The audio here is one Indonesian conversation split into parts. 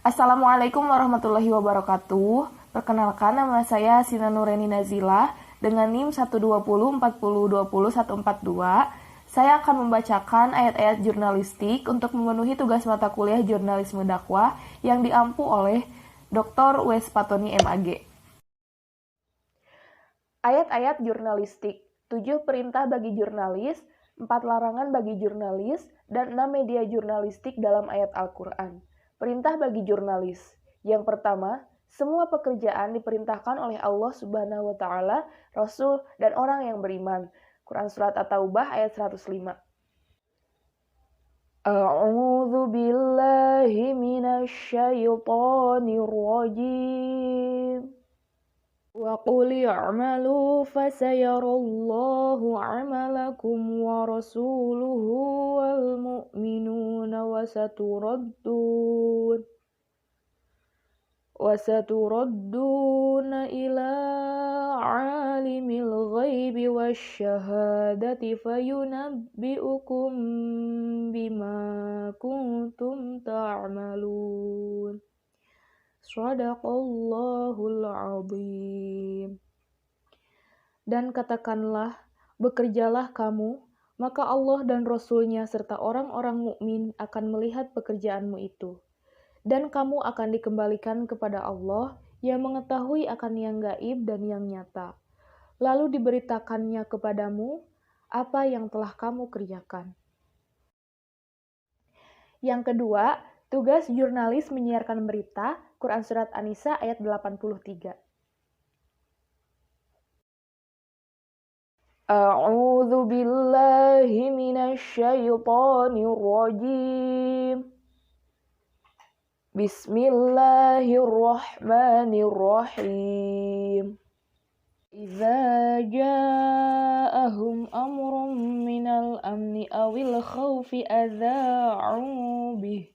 Assalamualaikum warahmatullahi wabarakatuh. Perkenalkan, nama saya Sina Nureni Nazila dengan NIM 12040202142. Saya akan membacakan ayat-ayat jurnalistik untuk memenuhi tugas mata kuliah jurnalisme dakwah yang diampu oleh Dr. Wes Patoni MAG. Ayat-ayat jurnalistik, 7 perintah bagi jurnalis, 4 larangan bagi jurnalis, dan 6 media jurnalistik dalam ayat Al-Quran. Perintah bagi jurnalis. Yang pertama, semua pekerjaan diperintahkan oleh Allah Subhanahu wa taala, Rasul, dan orang yang beriman. Quran surat At-Taubah ayat 105. A'udzu billahi minasyaitonir rajim. وَقُلِ اعْمَلُوا فَسَيَرَى اللَّهُ عَمَلَكُمْ وَرَسُولُهُ وَالْمُؤْمِنُونَ وَسَتُرَدُّونَ إِلَى عَالِمِ الْغَيْبِ وَالشَّهَادَةِ فَيُنَبِّئُكُم بِمَا كُنتُمْ تَعْمَلُونَ. Shadaqallahul azim. Dan katakanlah, bekerjalah kamu, maka Allah dan Rasul-Nya serta orang-orang mukmin akan melihat pekerjaanmu itu. Dan kamu akan dikembalikan kepada Allah yang mengetahui akan yang gaib dan yang nyata. Lalu diberitakannya kepadamu apa yang telah kamu kerjakan. Yang kedua, tugas jurnalis menyiarkan berita, Quran Surat An-Nisa ayat 83. A'udzu billahi minasyaitonir rajim. Bismillahirrahmanirrahim. Idza ja'ahum amrun minal amni awil khawfi adza'u bih.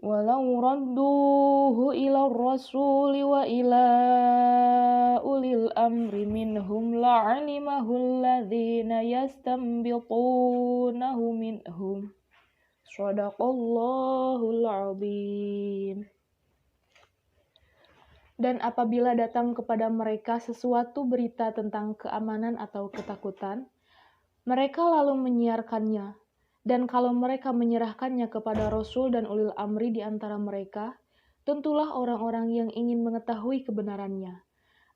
Walau radduhu ila rasuli wa ila ulil amri minhum la'alimahu alladhina yastanbitunahu minhum. Shadaqallahul azim. Dan apabila datang kepada mereka sesuatu berita tentang keamanan atau ketakutan, mereka lalu menyiarkannya. Dan kalau mereka menyerahkannya kepada Rasul dan ulil amri di antara mereka, tentulah orang-orang yang ingin mengetahui kebenarannya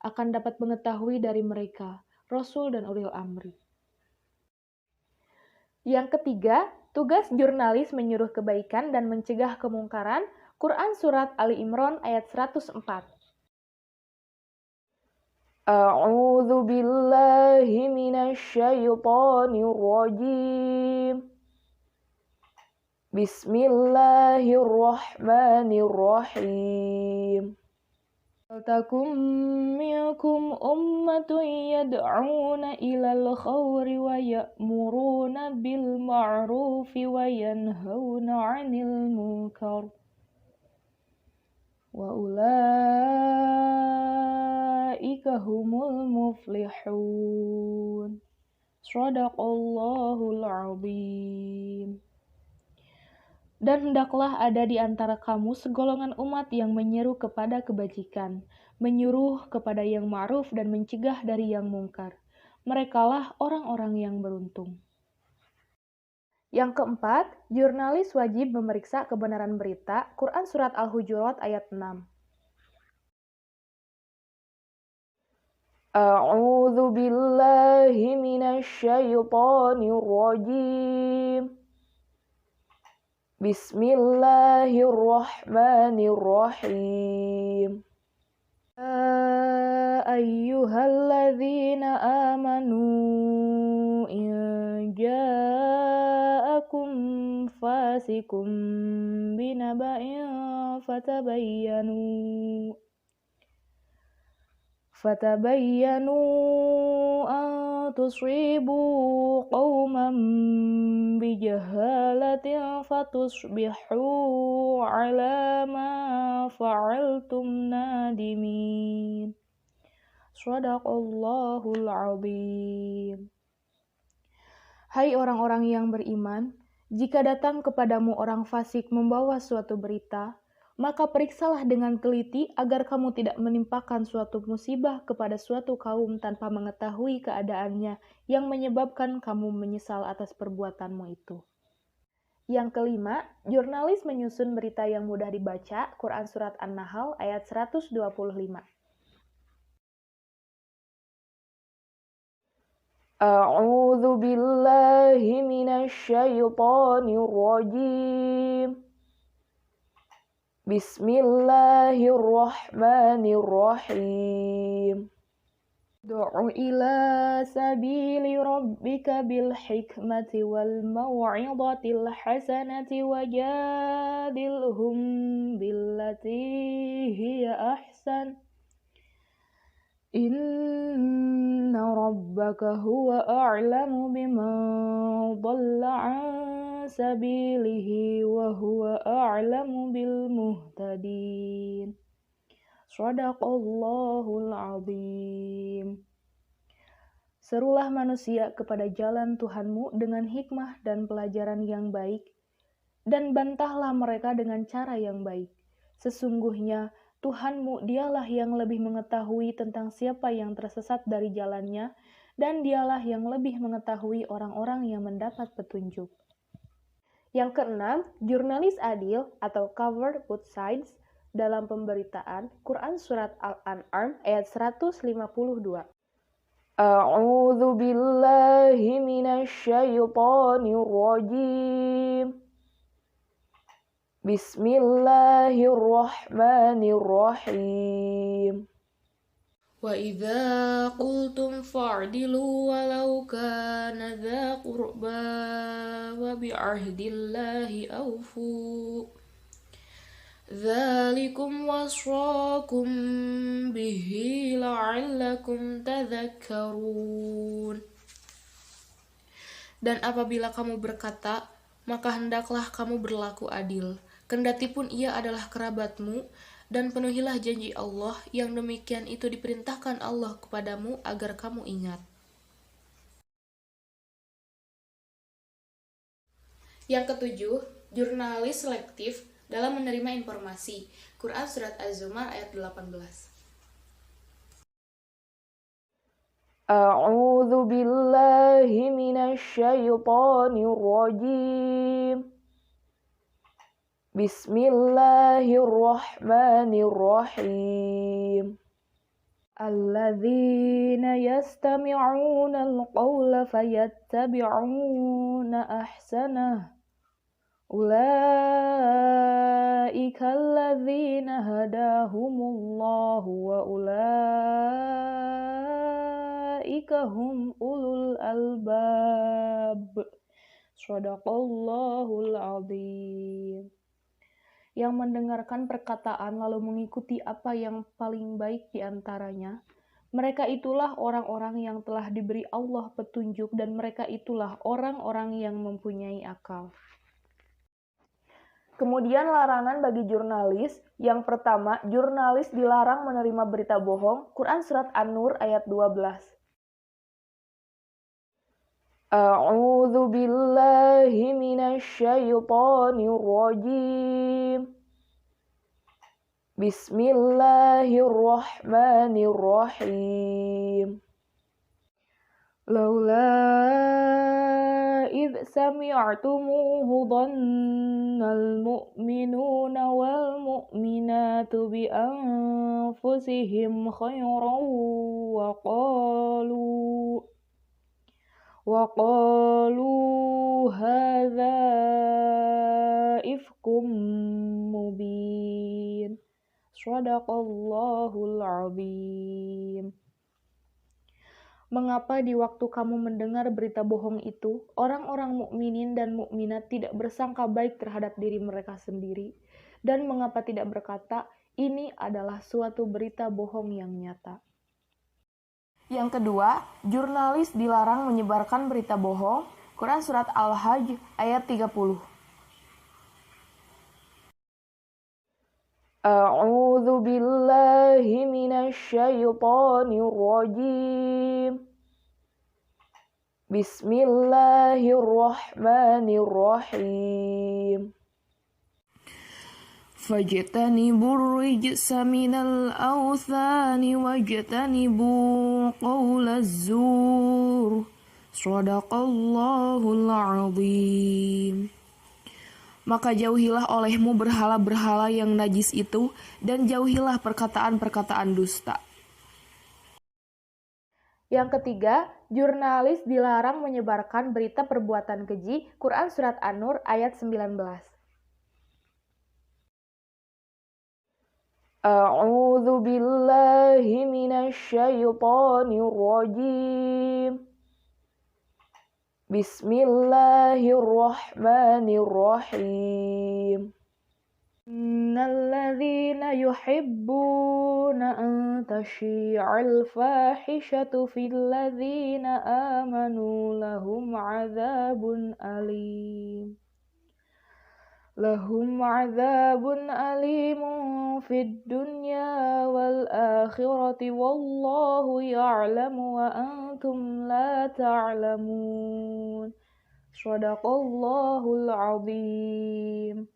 akan dapat mengetahui dari mereka, Rasul dan ulil amri. Yang ketiga, tugas jurnalis menyuruh kebaikan dan mencegah kemungkaran, Quran Surat Ali Imran ayat 104. A'udzu billahi minasyaitonir rajim. Bismillahirrahmanirrahim. Waltakum minkum ummatun yad'una ilal khawri wa ya'muruna bil ma'rufi wa yanhauna 'anil munkar. Wa ulaika humul muflihun. Shadaqallahul azim. Dan hendaklah ada di antara kamu segolongan umat yang menyeru kepada kebajikan, menyuruh kepada yang ma'ruf dan mencegah dari yang mungkar. Merekalah orang-orang yang beruntung. Yang keempat, jurnalis wajib memeriksa kebenaran berita, Quran Surat Al-Hujurat ayat 6. A'udzu billahi minasyaitonir rajim. Bismillahirrahmanirrahim. Ya ayyuhalladzina amanu in ja'akum fasikum binaba'in fatabayyanu an tusibu qauman bijahalatin fatusbihu ala ma fa'altum nadimin. Shadaqallahul azim. Hai orang-orang yang beriman, jika datang kepadamu orang fasik membawa suatu berita, Maka periksalah dengan teliti agar kamu tidak menimpakan suatu musibah kepada suatu kaum tanpa mengetahui keadaannya yang menyebabkan kamu menyesal atas perbuatanmu itu. Yang kelima, jurnalis menyusun berita yang mudah dibaca, Quran Surat An-Nahl ayat 125. A'udzu billahi minasy syaithanir rajim. Bismillahirrahmanirrahim. Du'u ila sabili rabbika bil hikmati wal mau'izatil hasanati wajadilhum billati hiya ahsan. Inna rabbaka huwa a'lamu biman dhalla an sabilihi wa huwa a'lamu bil muhtadin. Shadaqallahul azim. Serulah manusia kepada jalan Tuhanmu dengan hikmah dan pelajaran yang baik, dan bantahlah mereka dengan cara yang baik. Sesungguhnya Tuhanmu dialah yang lebih mengetahui tentang siapa yang tersesat dari jalannya, dan dialah yang lebih mengetahui orang-orang yang mendapat petunjuk. Yang keenam, jurnalis adil atau cover both sides dalam pemberitaan, Quran Surat Al-An'am ayat 152. A'udzu billahi minasy syaithanir rajim. Bismillahirrahmanirrahim. Wa idza qultum fa'dilu walau kana dza qurba wa bi'ahdillahi awfu. Dzalikum wasrakum bihi la'allakum tadhakkarun. Dan apabila kamu berkata, maka hendaklah kamu berlaku adil, kendati pun ia adalah kerabatmu, dan penuhilah janji Allah, yang demikian itu diperintahkan Allah kepadamu agar kamu ingat. Yang ketujuh, jurnalis selektif dalam menerima informasi, Quran Surat Az-Zumar ayat 18. A'udzu billahi minasy syaithanir rajim. Bismillahirrahmanirrahim. Alladzina yastami'una al-qawla fayattabi'una ahsanah. Ulaika alladzina hadahumullahu wa ulaika hum ulul albab. Shadaqallahul azim. Yang mendengarkan perkataan lalu mengikuti apa yang paling baik di antaranya, mereka itulah orang-orang yang telah diberi Allah petunjuk, dan mereka itulah orang-orang yang mempunyai akal. Kemudian larangan bagi jurnalis. Yang pertama, jurnalis dilarang menerima berita bohong, Quran Surat An-Nur ayat 12. A'udzu billahi minasy syaithanir rajim. Bismillahirrahmanirrahim. Laula idh sami'tumuhu dhannal mu'minuna wal mu'minatu bi anfusihim khairan wa qalu hadza ifkum mubin. Shadaqallahul azim. Mengapa di waktu kamu mendengar berita bohong itu, orang-orang mukminin dan mukminat tidak bersangka baik terhadap diri mereka sendiri, dan mengapa tidak berkata, ini adalah suatu berita bohong yang nyata? Yang kedua, jurnalis dilarang menyebarkan berita bohong, Quran Surat Al-Hajj ayat 30. A'udzu billahi minasy syaithanir rajim. Bismillahirrahmanirrahim. فاجتنبوا الرجس من الأوثان واجتنبوا قول الزور صدق الله العظيم. Maka jauhilah olehmu berhala-berhala yang najis itu, dan jauhilah perkataan-perkataan dusta. Yang ketiga, jurnalis dilarang menyebarkan berita perbuatan keji. Quran Surat An-Nur ayat 19. A'udzu billahi minasy syaithanir rajim. Bismillahirrahmanirrahim. Innalladzina yuhibbuna an tashi'al fahishatu fil ladzina amanu lahum 'adzabun alim. Lahum 'adzabun alimun fid dunya wal akhirati wallahu ya'lamu wa antum la ta'lamun. Shadaqallahul 'azim.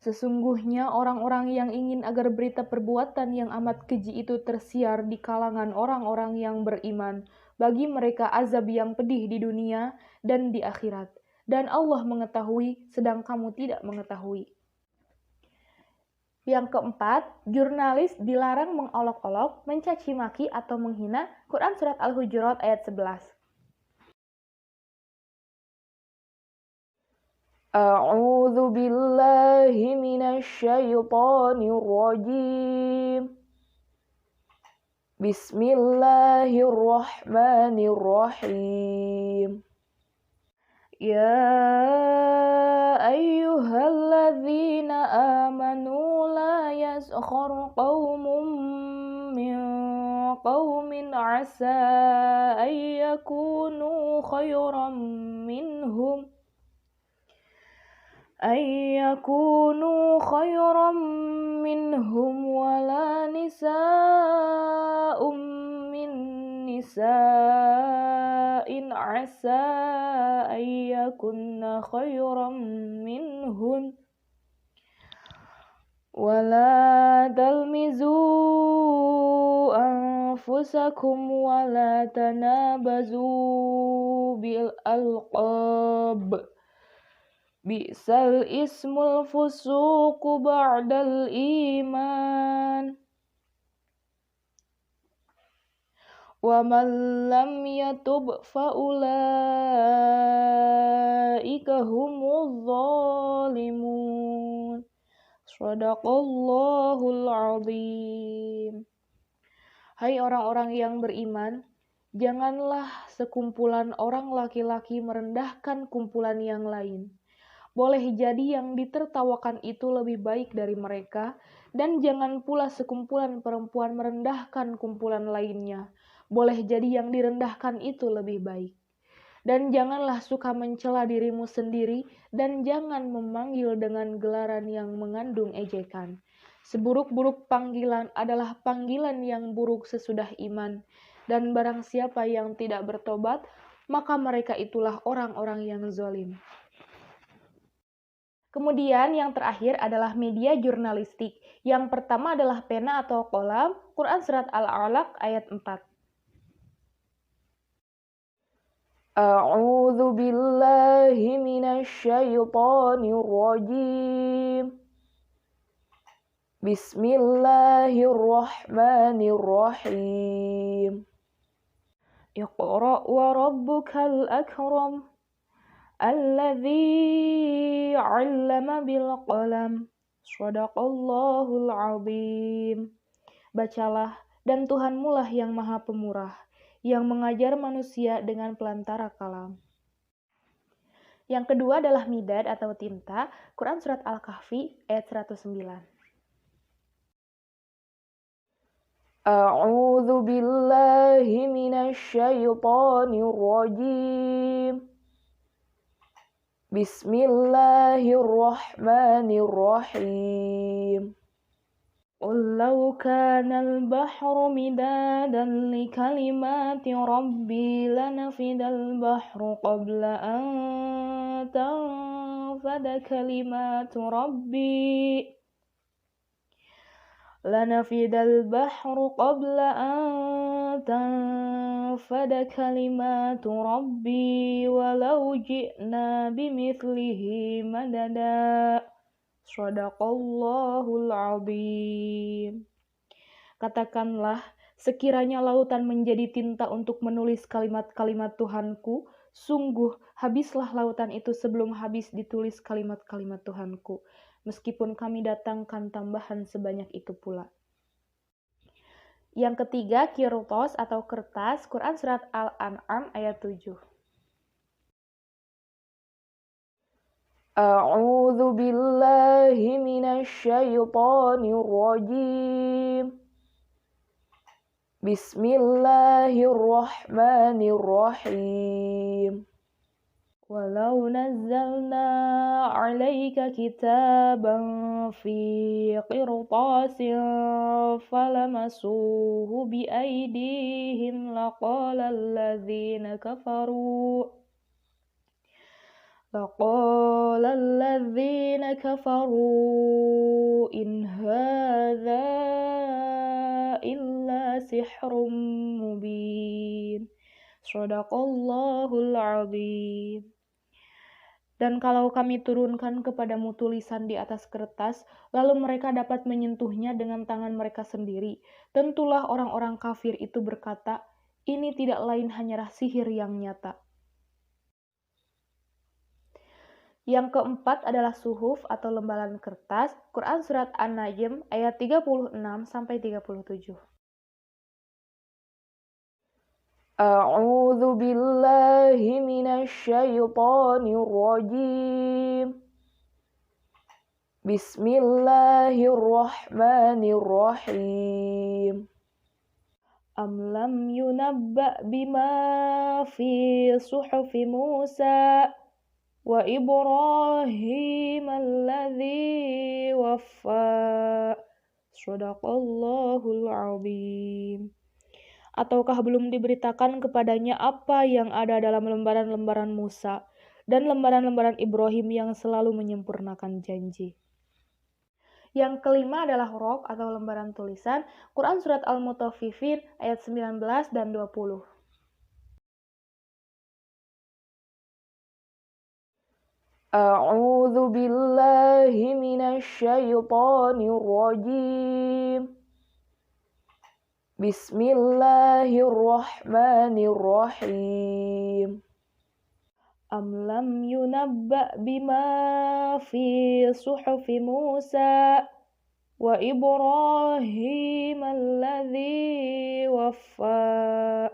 Sesungguhnya orang-orang yang ingin agar berita perbuatan yang amat keji itu tersiar di kalangan orang-orang yang beriman, bagi mereka azab yang pedih di dunia dan di akhirat. Dan Allah mengetahui, sedang kamu tidak mengetahui. Yang keempat, jurnalis dilarang mengolok-olok, mencaci maki atau menghina. Quran Surat Al-Hujurat ayat 11. A'udzu billahi minasy syaithanir rajim. Bismillahirrahmanirrahim. Ya ayyuhalladzina amanu la yaskhar qaumun min qaumin asa ayyakunu khairan minhum wala nisa'um min nisa'in asa ayyakunna khairan minhun wala talmizu anfusakum wala tanabazu bil alqab. Bi'sal ismul fusuqu ba'dal iman. Wa man lam yatub fa'ulaika humuz zalimun. Shadaqallahul azim. Hai orang-orang yang beriman, janganlah sekumpulan orang laki-laki merendahkan kumpulan yang lain. Boleh jadi yang ditertawakan itu lebih baik dari mereka, dan jangan pula sekumpulan perempuan merendahkan kumpulan lainnya. Boleh jadi yang direndahkan itu lebih baik. Dan janganlah suka mencela dirimu sendiri, dan jangan memanggil dengan gelaran yang mengandung ejekan. Seburuk-buruk panggilan adalah panggilan yang buruk sesudah iman, dan barang siapa yang tidak bertobat, maka mereka itulah orang-orang yang zalim. Kemudian yang terakhir adalah media jurnalistik. Yang pertama adalah pena atau kolam. Quran Surat Al-Alaq ayat 4. A'udzu billahi minasy syaithanir rajim. Bismillahirrahmanirrahim. Iqra' wa rabbukal akram. Alladzi 'allama bil qalam. Shadaqallahul azim. Bacalah, dan Tuhanmu lah yang Maha Pemurah, yang mengajar manusia dengan pelantara kalam. Yang kedua adalah midad atau tinta. Quran Surat Al-Kahfi ayat 109. A'udzu billahi minasy syaithanir rajim. Bismillahirrahmanirrahim. Qul law kana al-bahru midadan li kalimati rabbi lanafidal bahru qabla an tanfada kalimatu rabbi lanafidal bahru qabla an tanfada kalimatu rabbi walau ji'na bimithlihi madada. Shadaqallahul azim. Katakanlah, sekiranya lautan menjadi tinta untuk menulis kalimat-kalimat Tuhanku, sungguh habislah lautan itu sebelum habis ditulis kalimat-kalimat Tuhanku, meskipun kami datangkan tambahan sebanyak itu pula. Yang ketiga, kirtos atau kertas, Quran Surat Al-An'am ayat 7. A'udzu billahi minasy syaithanir rajim. Bismillahirrahmanirrahim. Walau nazzalna 'alaika kitaban fi qirtasin falamasuhu biaydihim laqala alladzina kafaru in hadza illa sihrun mubin. Shadaqallahul azim. Dan kalau kami turunkan kepadamu tulisan di atas kertas, lalu mereka dapat menyentuhnya dengan tangan mereka sendiri, tentulah orang-orang kafir itu berkata, ini tidak lain hanyalah sihir yang nyata. Yang keempat adalah suhuf atau lembaran kertas, Quran Surat An-Najm ayat 36-37. A'udzu billahi minasy syaithanir rajim. Bismillahirrahmanirrahim. Am lam yunabba bima fi suhufi Musa wa Ibrahim alladzi waffa. Shadaqallahul azim. Ataukah belum diberitakan kepadanya apa yang ada dalam lembaran-lembaran Musa dan lembaran-lembaran Ibrahim yang selalu menyempurnakan janji. Yang kelima adalah rok atau lembaran tulisan, Quran Surat Al-Mutaffifin ayat 19 dan 20. A'udzu billahi minasy syaithanir rajim. Bismillahirrahmanirrahim. Am lam yunabba bima fi suhufi Musa wa Ibrahim alladzi waffa.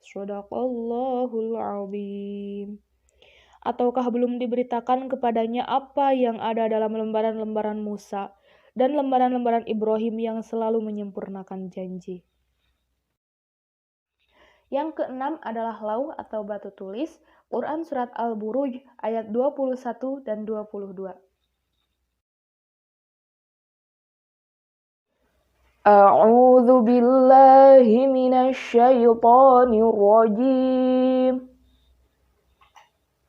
Shadaqallahul azim. Ataukah belum diberitakan kepadanya apa yang ada dalam lembaran-lembaran Musa dan lembaran-lembaran Ibrahim yang selalu menyempurnakan janji. Yang keenam adalah lauh atau batu tulis, Quran Surat Al-Buruj ayat 21 dan 22. A'udzu billahi minasy syaithanir rajim.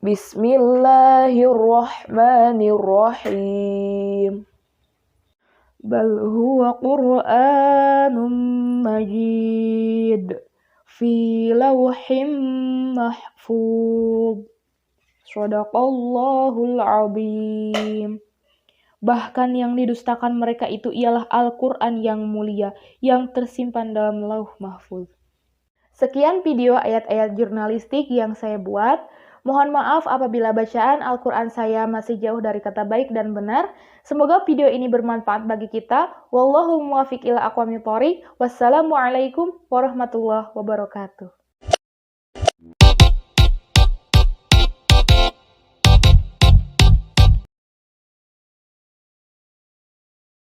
Bismillahirrahmanirrahim. Bal huwa Qur'anun Majid fi lawhim mahfuz. Shadaqallahul azim. Bahkan yang didustakan mereka itu ialah Al-Quran yang mulia, yang tersimpan dalam lauh mahfuz. Sekian video ayat-ayat jurnalistik yang saya buat. Mohon maaf apabila bacaan Al-Quran saya masih jauh dari kata baik dan benar. Semoga video ini bermanfaat bagi kita. Wallahu muwaffiq ila aqwamit thoriq. Wassalamualaikum warahmatullahi wabarakatuh.